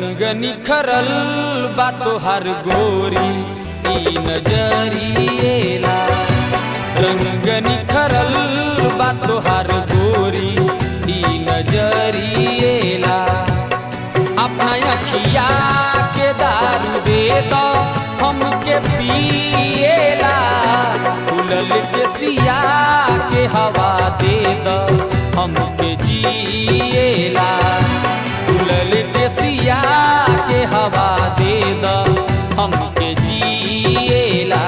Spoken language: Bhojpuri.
रंग निखरल बा तोहार गोरी ई नजरिएला। रंग निखरल बा तोहार गोरी ई नजरिएला। अपना अखिया के दारू दे दो हमके पिएला। फूलल के सिया के हवा दे दो हमके जिएला। फूलल के सिया के हवा दे दो हमके जिएला।